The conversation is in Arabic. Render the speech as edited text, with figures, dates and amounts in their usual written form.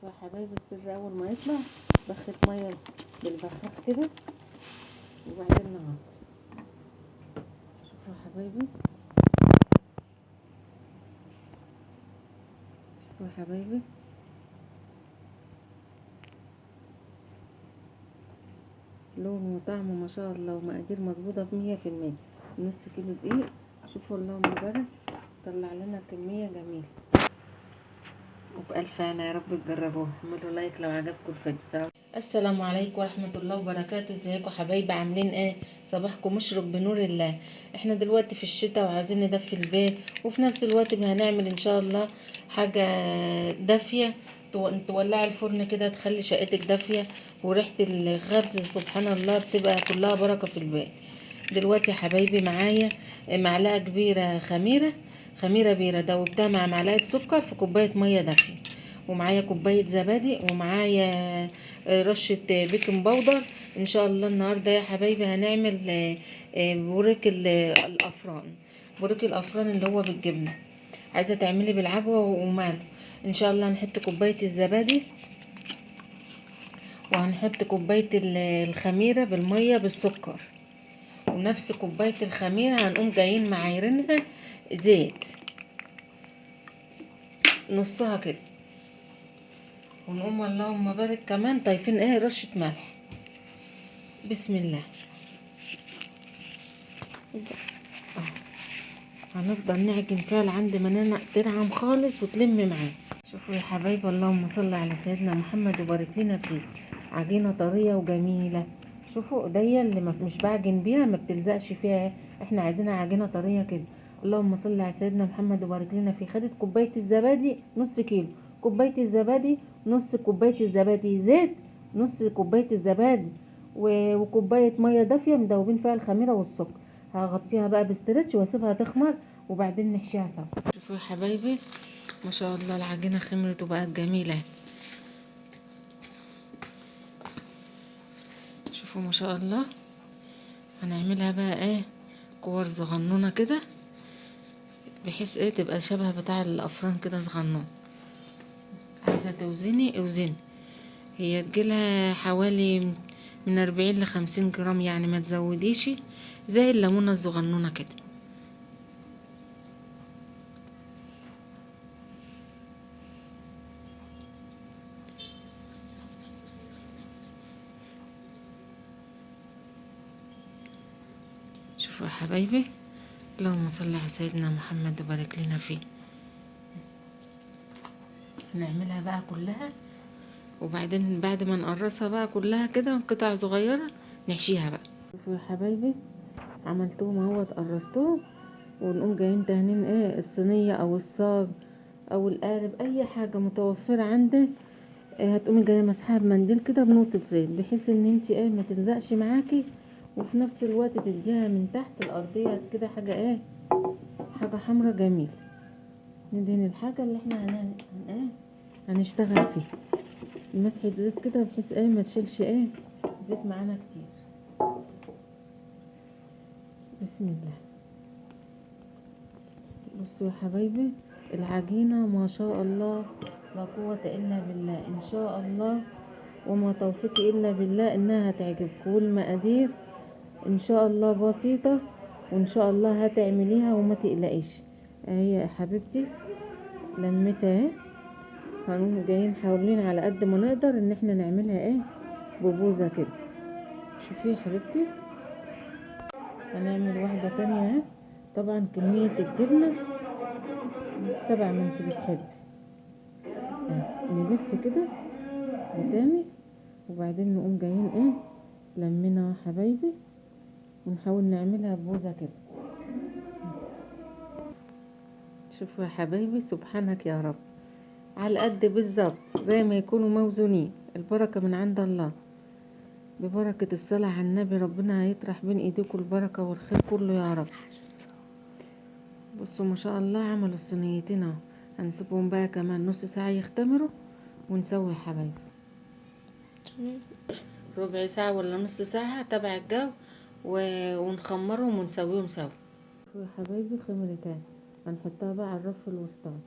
يا حبايبي السر اول ما يطلع بخة ميه بالبخاخ كده وبعدين نغطي. شوفوا يا حبايبي، شوفوا يا حبايبي، لون وطعم ما شاء الله ومقادير مظبوطه 100%. نص كيلو دقيق. شوفوا اللهم بارك، طلع لنا كميه جميله وبألف هنا يا رب تجربوها. اعملوا لايك لو عجبكم الفيديو. السلام عليكم ورحمة الله وبركاته. ازيكم حبايبي، عاملين ايه؟ صباحكم مشرق بنور الله. احنا دلوقتي في الشتاء وعايزين ندفي البيت، وفي نفس الوقت هنعمل ان شاء الله حاجة دافية تولعي الفرن كده تخلي شقتك دافية، وريحة الخبز سبحان الله بتبقى كلها بركة في البيت. دلوقتي يا حبايبي معايا معلقة كبيرة خميرة بيرة دوبتها مع معلقة سكر في كوباية مية دافية، ومعايا كوباية زبادي، ومعايا رشة بيكنج باودر. ان شاء الله النهاردة يا حبايبي هنعمل بوريك الافران، بوريك الافران اللي هو بالجبنة. عايزة تعملي بالعجوة وماله. ان شاء الله هنحط كوباية الزبادي، وهنحط كوباية الخميرة بالمية بالسكر، ونفس كوباية الخميرة هنقوم جايين معايرينها زيت نصها كده، ونقوم اللهم بارك كمان طايفين رشة ملح. بسم الله. هنفضل نعجن فيها لعند ما تنعم خالص وتلم معاه. شوفوا يا حبايبي، اللهم صل على سيدنا محمد وبارك لنا فيه. عجينة طرية وجميلة. شوفوا ايديا اللي مش بعجن بيها ما بتلزقش فيها، احنا عايزينها عجينة طرية كده. اللهم صل على سيدنا محمد وبارك لنا فيه. خدت كوباية الزبادي نص كيلو، كوباية الزبادي نص كوباية الزبادي زيت، نص كوباية الزبادي وكوباية مية دافية مدوبين فيها الخميرة والسكر. هغطيها بقى بستريتش واسيبها تخمر وبعدين نحشيها سوا. شوفوا يا حبايبي ما شاء الله العجينة خمرت وبقت جميلة. شوفوا ما شاء الله. هنعملها بقى كور صغنونة كده، بحيث تبقى شبه بتاع الافران كده صغنون. عايزة اوزني هي تجيلها حوالي من 40 ل50 جرام، يعني ما تزوديش، زي الليمونة الصغنونة كده. شوفوا يا حبايبي، اللهم صل على سيدنا محمد وبارك لنا فيه. هنعملها بقى كلها، وبعدين بعد ما نقرصها بقى كلها كده قطع صغيرة نحشيها بقى. شوفوا يا حبايبي، عملتهم اهو قرصتهم، ونقوم جايين دهنين الصينية او الصاج او القالب، اي حاجة متوفرة عندك. هتقومي جاية مسحها بمنديل كده بنقطة زيت، بحيث ان انت ما تلزقش معاكي، وفي نفس الوقت تديها من تحت الارضية كده حاجة حاجة حمرا جميلة. ندهن الحاجة اللي احنا هنشتغل فيها مسحة زيت كده، بحيث ما تشيلش زيت معانا كتير. بسم الله. بصوا يا حبايبي، العجينة ما شاء الله لا قوة الا بالله، ان شاء الله وما توفيقي الا بالله انها هتعجبكم، والمقادير ان شاء الله بسيطة، وان شاء الله هتعمليها وما تقلقيش. اهي يا حبيبتي لمتها هنقوم جايين حاولين على قد ما نقدر ان احنا نعملها ببوزة كده. شوفي يا حبيبتي، هنعمل واحدة تانية طبعا كمية الجبنة تبع ما انت بتحبي. نلف كده قدامي، وبعدين نقوم جايين لمينا يا حبايبي، ونحاول نعملها ببوزة كده. شوفوا يا حبايبي، سبحانك يا رب، على قد بالظبط زي ما يكونوا موزونين. البركة من عند الله، ببركة الصلاة على النبي ربنا هيطرح بين ايديكم البركة والخير كله يا رب. بصوا ما شاء الله عملوا الصينيتين اهو. هنسيبهم بقى كمان نص ساعة يختمروا ونسوي يا حبايبي. ربع ساعة ولا نص ساعة تبع الجو، ونخمرهم ونسويهم سوا. يا حبايبي خمرتان، هنحطها بقى على الرف الوسطاني.